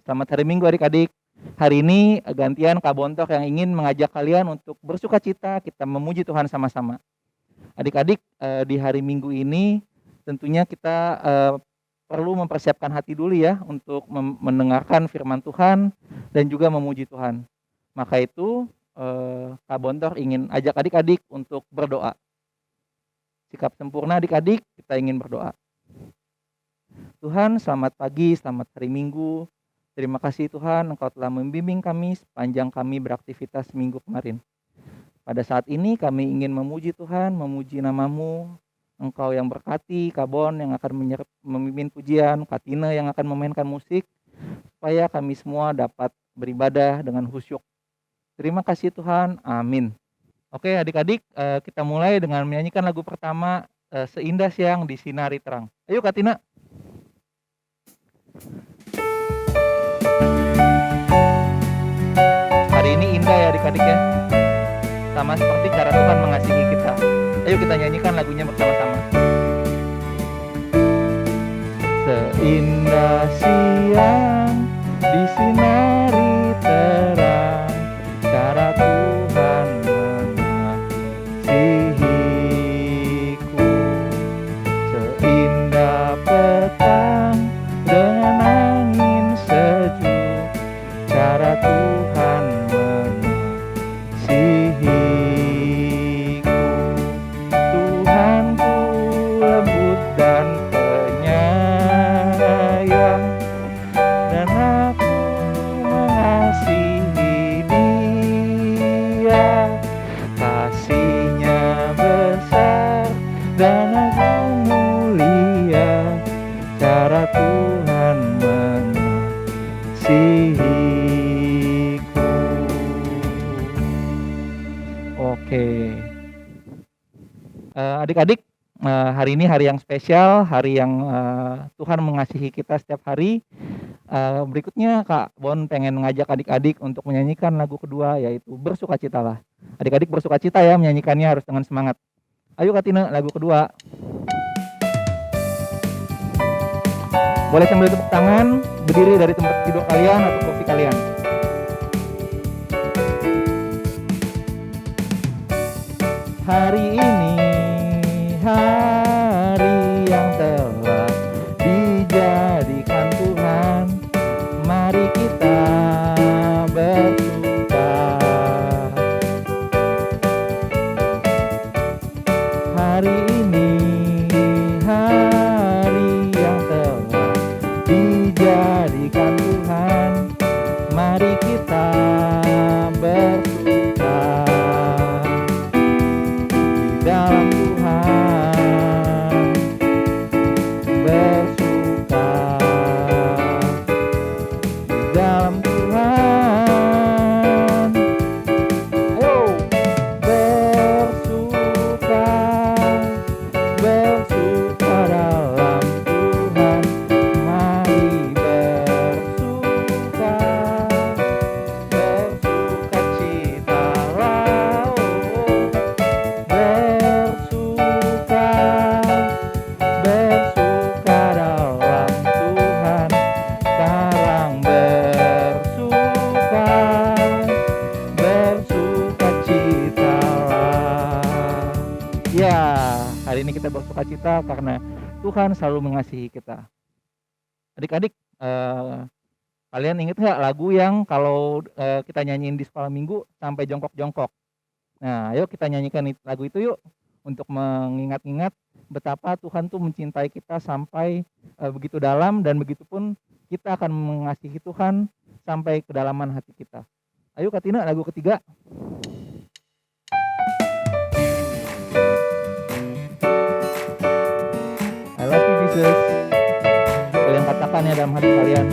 Selamat hari Minggu adik-adik. Hari ini gantian Kak Bontok yang ingin mengajak kalian untuk bersukacita, kita memuji Tuhan sama-sama. Adik-adik, di hari Minggu ini tentunya kita perlu mempersiapkan hati dulu ya untuk mendengarkan firman Tuhan dan juga memuji Tuhan. Maka itu Kak Bontok ingin ajak adik-adik untuk berdoa. Sikap sempurna adik-adik, kita ingin berdoa. Tuhan, selamat pagi, selamat hari Minggu. Terima kasih Tuhan, Engkau telah membimbing kami sepanjang kami beraktivitas minggu kemarin. Pada saat ini kami ingin memuji Tuhan, memuji nama-Mu. Engkau yang berkati, Kabon yang akan memimpin pujian, Katina yang akan memainkan musik, supaya kami semua dapat beribadah dengan khusyuk. Terima kasih Tuhan, amin. Oke adik-adik, kita mulai dengan menyanyikan lagu pertama, Seindah Siang Disinari Terang. Ayo Katina. Hari ini indah ya adik-adik ya, sama seperti cara Tuhan mengasihi kita. Ayo kita nyanyikan lagunya bersama-sama. Seindah siang disinari terang, cara Tuhan mengasihiku. Seindah petang dengan angin sejuk, cara Tuhan mengasihiku. Tuhanku lembut dan penyayang, dan aku mengasihi Dia. Kasih-Nya besar dan agung mulia, cara Tuhan mengasihiku. Oke. Adik-adik, hari ini hari yang spesial, hari yang Tuhan mengasihi kita setiap hari. Berikutnya Kak Bon pengen ngajak adik-adik untuk menyanyikan lagu kedua, yaitu Bersukacitalah. Adik-adik bersukacita ya, menyanyikannya harus dengan semangat. Ayo Kak Tina, lagu kedua. Boleh sambil tepuk tangan, berdiri dari tempat tidur kalian atau kursi kalian. Hari ini hari yang telah dijadikan Tuhan, mari kita bersuka. Hari ini hari yang telah dijadikan Tuhan, mari kita bersuka di dalam Tuhan, bersuka di dalam Tuhan. Ayo bersuka, bersuka dalam Tuhan, mari bersuka, bersukacitalah, bersuka, bersuka dalam Tuhan, sekarang bersuka, bersukacitalah. Ya, hari ini kita bersukacita karena Tuhan selalu mengasihi kita. Adik-adik, kalian ingat nggak lagu yang kalau kita nyanyiin di sekolah minggu sampai jongkok-jongkok? Nah, ayo kita nyanyikan lagu itu yuk, untuk mengingat-ingat betapa Tuhan tuh mencintai kita sampai begitu dalam, dan begitupun kita akan mengasihi Tuhan sampai kedalaman hati kita. Ayo Katina, lagu ketiga. I love you Jesus. Kalian katakan ya dalam hati kalian.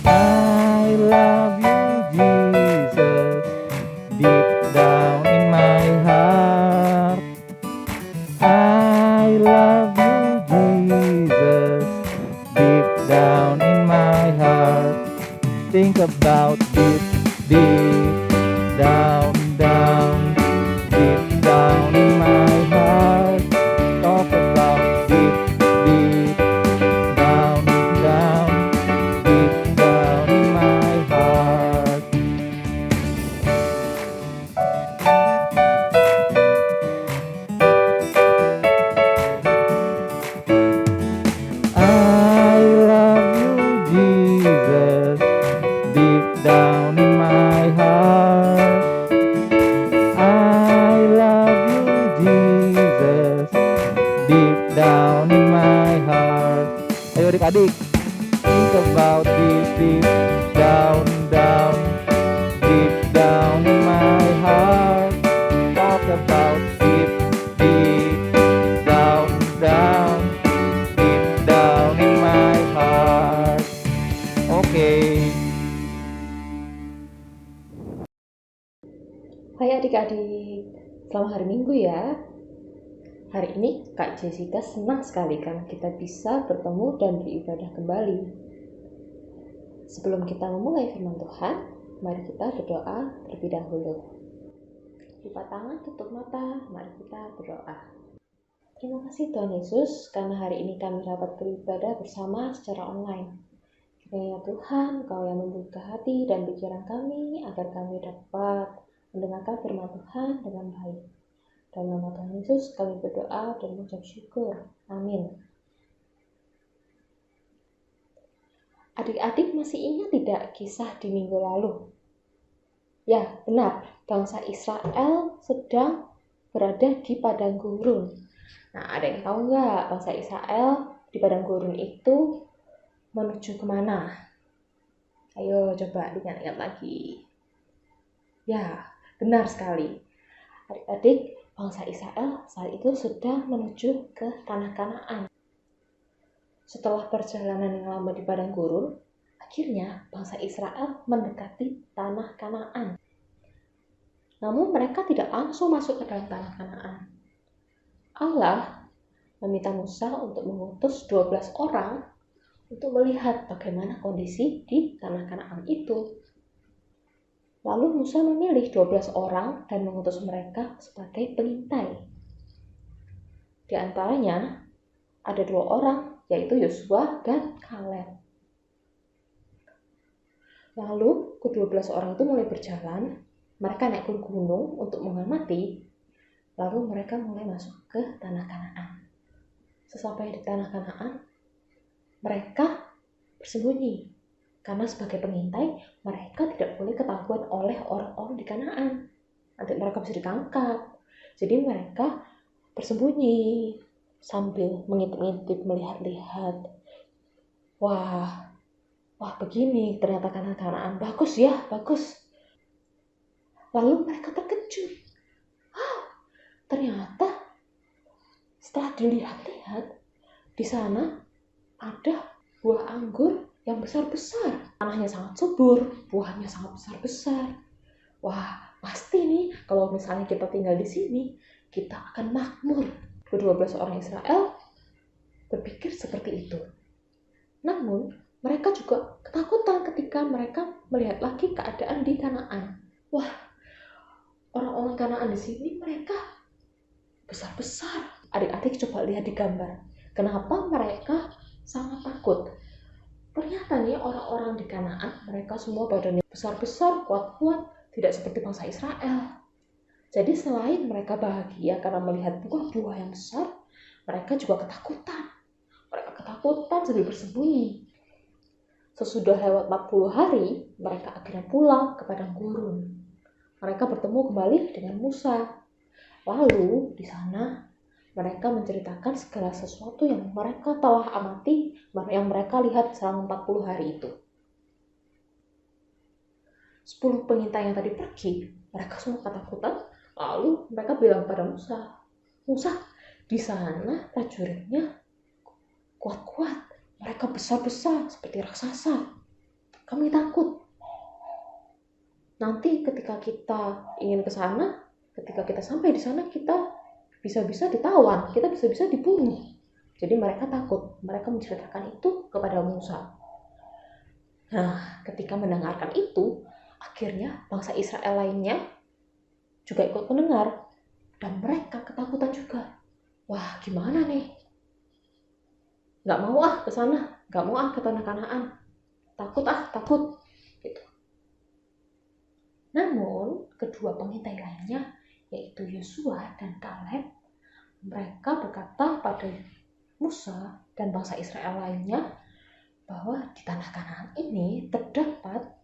I love you Jesus, deep down in my heart. I love you Jesus, deep down in my heart. Think about deep, deep down, down, deep down in my heart. Talk about deep, deep down, down, deep down in my adik-adik. Think about deep down, deep down in my heart. Talk about deep down, deep down in my heart. Oke. Hai adik-adik, selamat hari Minggu ya. Hari ini Kak Jessica senang sekali karena kita bisa bertemu dan beribadah kembali. Sebelum kita memulai firman Tuhan, mari kita berdoa terlebih dahulu. Buka tangan, tutup mata, mari kita berdoa. Terima kasih Tuhan Yesus karena hari ini kami dapat beribadah bersama secara online. Kiranya Tuhan, Kau yang membuka hati dan pikiran kami agar kami dapat mendengarkan firman Tuhan dengan baik. Dalam nama Tuhan Yesus kami berdoa dan mengucap syukur. Amin. Adik-adik masih ingat tidak kisah di minggu lalu? Ya, benar. Bangsa Israel sedang berada di padang gurun. Nah, ada yang tahu nggak bangsa Israel di padang gurun itu menuju kemana? Ayo coba diingat-ingat lagi. Ya, benar sekali. Adik-adik, bangsa Israel saat itu sedang menuju ke tanah Kanaan. Setelah perjalanan yang lama di padang gurun, akhirnya bangsa Israel mendekati tanah Kanaan. Namun mereka tidak langsung masuk ke dalam tanah Kanaan. Allah meminta Musa untuk mengutus 12 orang untuk melihat bagaimana kondisi di tanah Kanaan itu. Lalu Musa memilih 12 orang dan mengutus mereka sebagai pengintai. Di antaranya ada 2 orang, yaitu Yosua dan Kaleb. Lalu ke-12 orang itu mulai berjalan, mereka naik ke gunung untuk mengamati, lalu mereka mulai masuk ke tanah Kanaan. Sesampai di tanah Kanaan, mereka bersembunyi. Karena sebagai pengintai, mereka tidak boleh ketahuan oleh orang-orang di Kanaan. Nanti mereka bisa ditangkap. Jadi mereka bersembunyi sambil mengintip-ngintip, melihat-lihat. Wah begini ternyata Kanaan. Bagus ya, bagus. Lalu mereka terkejut. Ternyata setelah dilihat-lihat, di sana ada buah anggur yang besar-besar. Tanahnya sangat subur, buahnya sangat besar-besar. Wah, pasti nih kalau misalnya kita tinggal di sini, kita akan makmur. Ke-12 orang Israel berpikir seperti itu. Namun, mereka juga ketakutan ketika mereka melihat lagi keadaan di Kanaan. Wah, orang-orang Kanaan di sini mereka besar-besar. Adik-adik coba lihat di gambar. Kenapa mereka sangat takut? Ternyata nih orang-orang di Kanaan, mereka semua badannya besar-besar, kuat-kuat, tidak seperti bangsa Israel. Jadi selain mereka bahagia karena melihat buah-buah yang besar, mereka juga ketakutan. Mereka ketakutan sambil bersembunyi. Sesudah lewat 40 hari, mereka akhirnya pulang ke padang gurun. Mereka bertemu kembali dengan Musa. Lalu di sana mereka menceritakan segala sesuatu yang mereka telah amati, yang mereka lihat selama 40 hari itu. 10 pengintai yang tadi pergi, mereka semua ketakutan. Lalu mereka bilang pada Musa, Musa, di sana prajuritnya kuat-kuat, mereka besar-besar seperti raksasa. Kami takut. Nanti ketika kita ingin ke sana, ketika kita sampai di sana, kita bisa-bisa ditawan, kita bisa-bisa dibunuh. Jadi mereka takut, mereka menceritakan itu kepada Musa. Nah, ketika mendengarkan itu, akhirnya bangsa Israel lainnya juga ikut mendengar, dan mereka ketakutan juga. Wah, gimana nih? Gak mau ke sana, gak mau ke tanah Kanaan. Takut. Gitu. Namun, kedua pengintai lainnya, yaitu Yosua dan Kaleb, mereka berkata pada Musa dan bangsa Israel lainnya bahwa di tanah Kanaan ini terdapat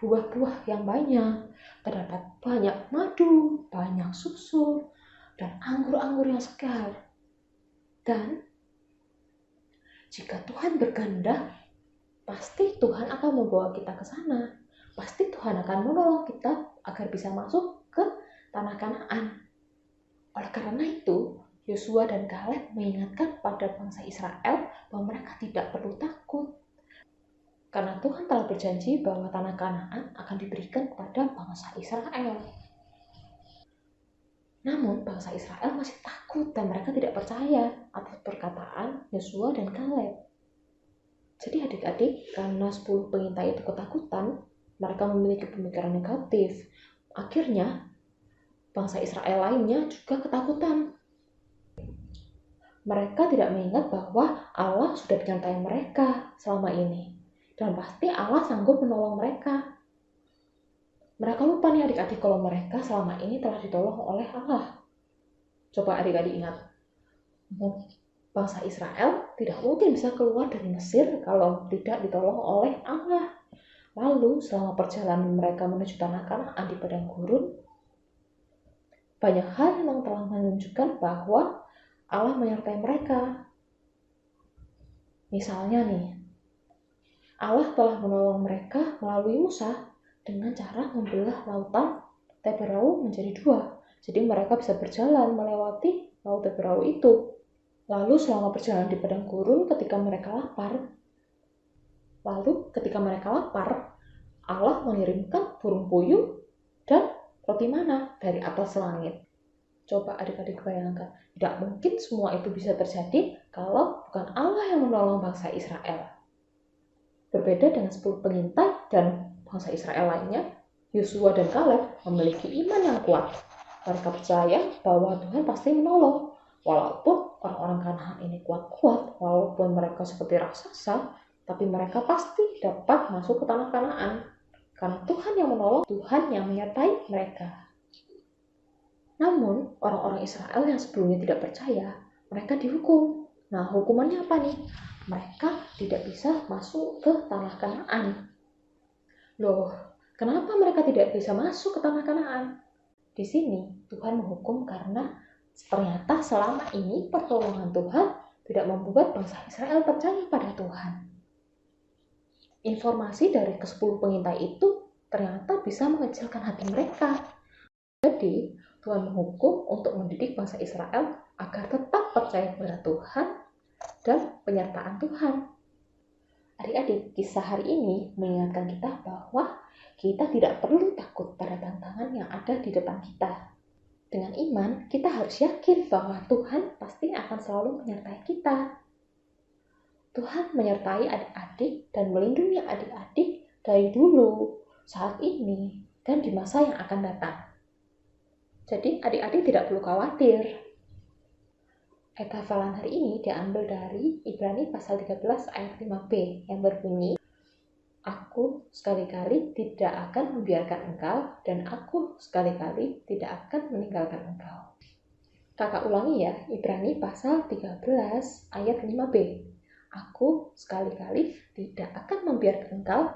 buah-buah yang banyak, terdapat banyak madu, banyak susu, dan anggur-anggur yang segar. Dan Jika Tuhan berkehendak, pasti Tuhan akan membawa kita ke sana. Pasti Tuhan akan menolong kita agar bisa masuk ke tanah Kanaan. Oleh karena itu, Yosua dan Kaleb mengingatkan pada bangsa Israel bahwa mereka tidak perlu takut. Karena Tuhan telah berjanji bahwa tanah Kanaan akan diberikan kepada bangsa Israel. Namun bangsa Israel masih takut dan mereka tidak percaya atas perkataan Yosua dan Kaleb. Jadi adik-adik, karena 10 pengintai itu ketakutan, mereka memiliki pemikiran negatif. Akhirnya, bangsa Israel lainnya juga ketakutan. Mereka tidak mengingat bahwa Allah sudah menyertai mereka selama ini. Dan pasti Allah sanggup menolong mereka. Mereka lupa nih adik-adik kalau mereka selama ini telah ditolong oleh Allah. Coba adik-adik ingat, bangsa Israel tidak mungkin bisa keluar dari Mesir kalau tidak ditolong oleh Allah. Lalu selama perjalanan mereka menuju tanah Kanaan di padang gurun, banyak hal yang telah menunjukkan bahwa Allah menyertai mereka. Misalnya nih, Allah telah menolong mereka melalui Musa dengan cara membelah lautan Teberau menjadi 2. Jadi mereka bisa berjalan melewati laut Teberau itu. Lalu selama perjalanan di padang gurun ketika mereka lapar, Allah mengirimkan burung puyuh dan roti mana dari atas langit. Coba adik-adik bayangkan, tidak mungkin semua itu bisa terjadi kalau bukan Allah yang menolong bangsa Israel. Berbeda dengan 10 pengintai dan bangsa Israel lainnya, Yosua dan Kaleb memiliki iman yang kuat. Mereka percaya bahwa Tuhan pasti menolong. Walaupun orang-orang Kanaan ini kuat-kuat, walaupun mereka seperti raksasa, tapi mereka pasti dapat masuk ke tanah Kanaan. Karena Tuhan yang menolong, Tuhan yang menyertai mereka. Namun, orang-orang Israel yang sebelumnya tidak percaya, mereka dihukum. Nah, hukumannya apa nih? Mereka tidak bisa masuk ke tanah Kanaan. Loh, kenapa mereka tidak bisa masuk ke tanah Kanaan? Di sini, Tuhan menghukum karena ternyata selama ini pertolongan Tuhan tidak membuat bangsa Israel percaya pada Tuhan. Informasi dari ke-10 pengintai itu ternyata bisa mengecilkan hati mereka. Jadi, Tuhan menghukum untuk mendidik bangsa Israel agar tetap percaya kepada Tuhan dan penyertaan Tuhan. Adik-adik, kisah hari ini mengingatkan kita bahwa kita tidak perlu takut pada tantangan yang ada di depan kita. Dengan iman, kita harus yakin bahwa Tuhan pasti akan selalu menyertai kita. Tuhan menyertai adik-adik dan melindungi adik-adik dari dulu, saat ini, dan di masa yang akan datang. Jadi adik-adik tidak perlu khawatir. Ayat hafalan hari ini diambil dari Ibrani pasal 13 ayat 5b yang berbunyi, Aku sekali-kali tidak akan membiarkan engkau dan aku sekali-kali tidak akan meninggalkan engkau. Kakak ulangi ya, Ibrani pasal 13 ayat 5b. Aku sekali-kali tidak akan membiarkan engkau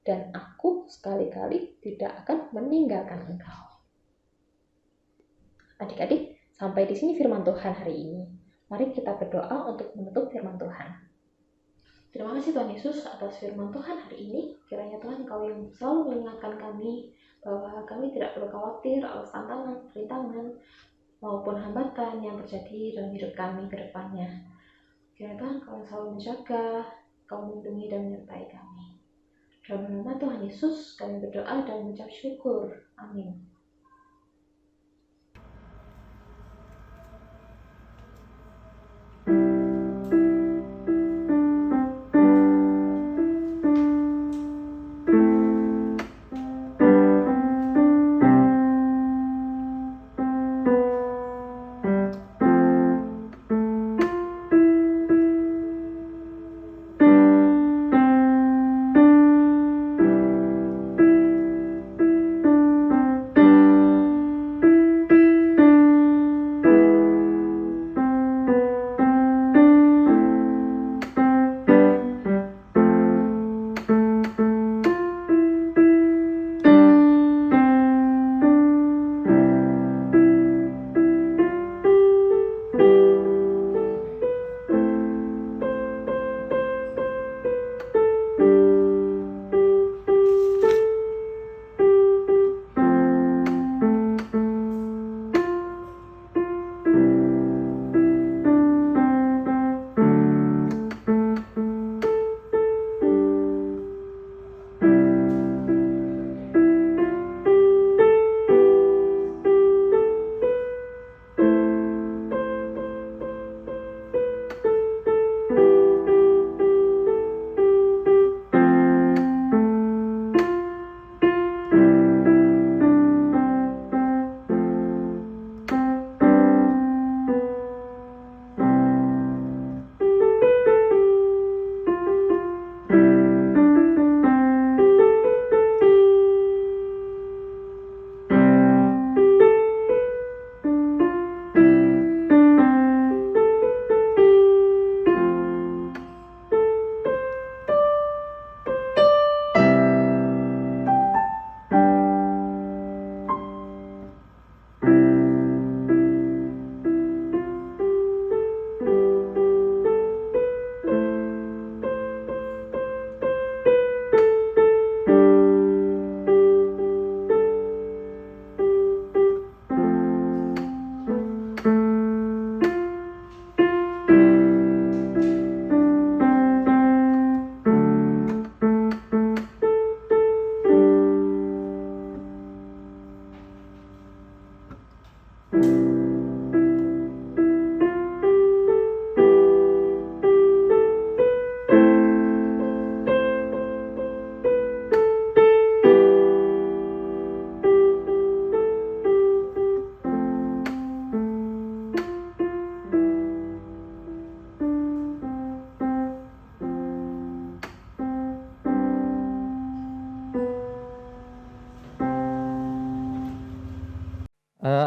dan aku sekali-kali tidak akan meninggalkan engkau. Adik-adik, sampai di sini firman Tuhan hari ini. Mari kita berdoa untuk menutup firman Tuhan. Terima kasih Tuhan Yesus atas firman Tuhan hari ini. Kiranya Tuhan Engkau yang selalu mengingatkan kami bahwa kami tidak perlu khawatir atas tantangan, rintangan, maupun hambatan yang terjadi dalam hidup kami ke depannya. Kiranya Tuhan Engkau yang selalu menjaga, Engkau melindungi dan menyertai kami. Dalam nama Tuhan Yesus kami berdoa dan mengucap syukur. Amin.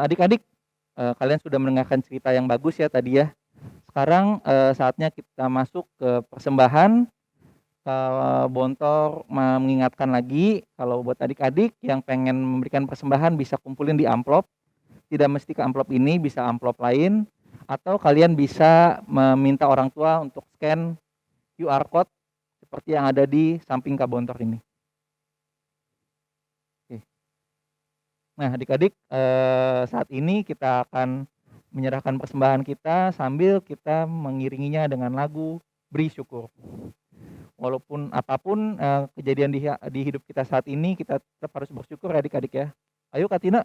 Adik-adik, kalian sudah mendengarkan cerita yang bagus ya tadi ya. Sekarang saatnya kita masuk ke persembahan. Kalau Bontor mengingatkan lagi, kalau buat adik-adik yang pengen memberikan persembahan bisa kumpulin di amplop. Tidak mesti ke amplop ini, bisa amplop lain. Atau kalian bisa meminta orang tua untuk scan QR code seperti yang ada di samping Kak Bontor ini. Oke. Nah adik-adik, saat ini kita akan menyerahkan persembahan kita sambil kita mengiringinya dengan lagu Beri Syukur. Walaupun apapun kejadian di hidup kita saat ini, kita tetap harus bersyukur ya adik-adik ya. Ayo Kak Tina,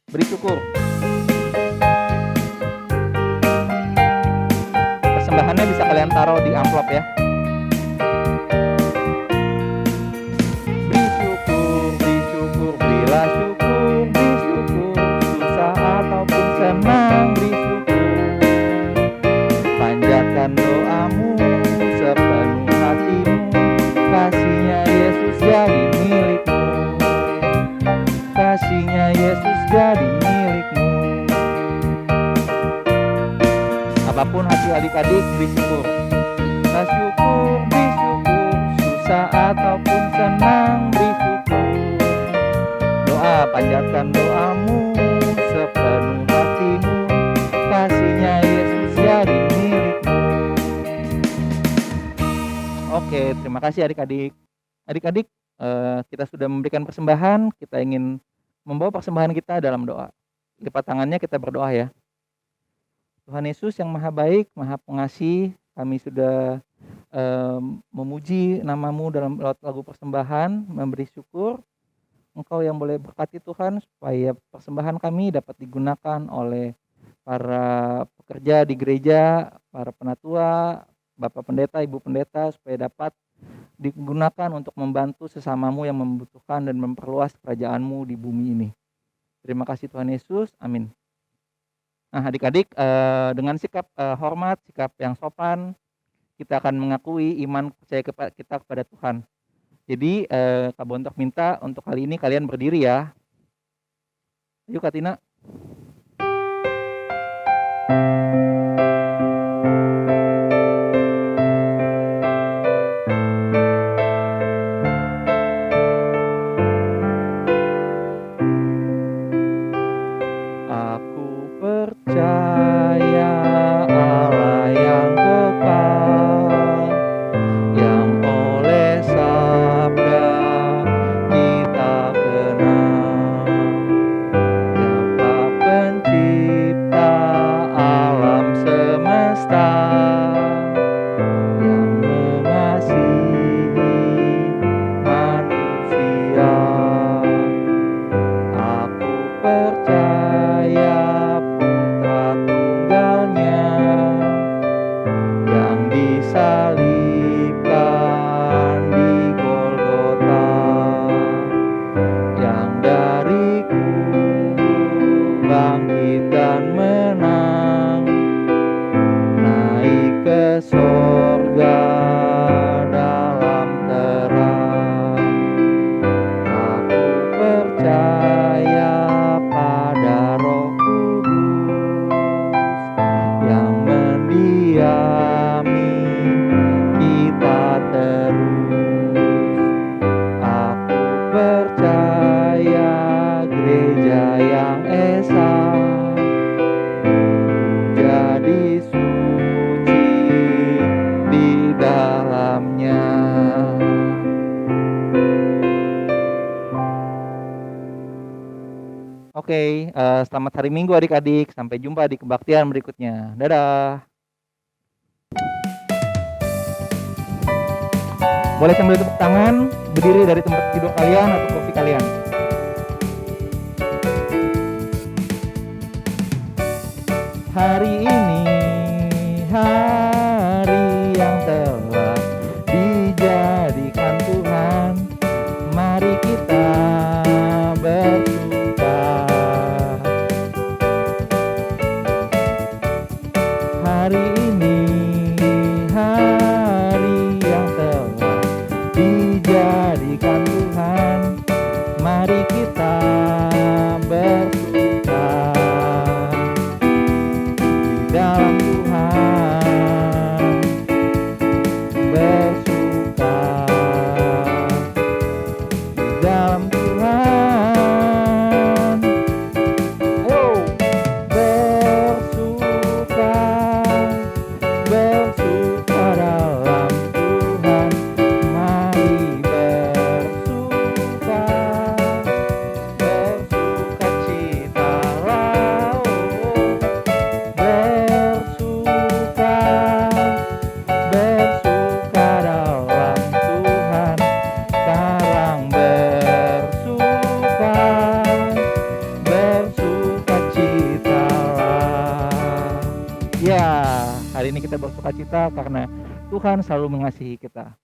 beri syukur. Persembahannya bisa kalian taruh di amplop ya. Beri syukur, berilah syukur, beri syukur. Susah ataupun senang, beri syukur. Panjatkan doamu sepenuh hatimu, kasihnya Yesus jadi milikmu, kasihnya Yesus jadi milikmu. Apapun hati adik-adik, beri syukur. Kita syukur, beri syukur. Susah ataupun senang, beri syukur. Doa, panjatkan doamu sepenuh hatimu, kasihnya Yesus jadi milikmu. Oke, terima kasih adik-adik. Adik-adik, kita sudah memberikan persembahan, kita ingin membawa persembahan kita dalam doa. Lipat tangannya, kita berdoa ya. Tuhan Yesus yang maha baik, maha pengasih, kami sudah memuji namamu dalam lagu persembahan, memberi syukur. Engkau yang boleh berkati Tuhan, supaya persembahan kami dapat digunakan oleh para pekerja di gereja, para penatua, Bapak Pendeta, Ibu Pendeta, supaya dapat digunakan untuk membantu sesamamu yang membutuhkan dan memperluas kerajaan-Mu di bumi ini. Terima kasih Tuhan Yesus, amin. Nah adik-adik, dengan sikap hormat, sikap yang sopan, kita akan mengakui iman percaya kita kepada Tuhan. Jadi Kak Bontok minta untuk kali ini kalian berdiri ya. Yuk Kak Tina. Aku percaya Allah yang kekal, yang oleh sabda kita kenal, Bapa pencipta alam semesta, yang mengasihi manusia. Aku percaya Putra Tunggalnya yang disalibkan di Golgota, yang dari kubur bangkit dan menang, naik ke sorga dalam terang. Aku percaya pada Roh Kudus yang mendiami kita terus. Aku percaya gereja yang esa, jadi suci di dalamnya. Oke, selamat hari Minggu adik-adik. Sampai jumpa di kebaktian berikutnya. Dadah. Boleh sambil tepuk tangan, berdiri dari tempat tidur kalian atau kursi kalian. Hari ini, hari yang telah dijadikan Tuhan, mari kita bersuka. Hari ini, hari yang telah dijadikan Tuhan, mari kita bersuka. Hari ini kita bersuka cita karena Tuhan selalu mengasihi kita.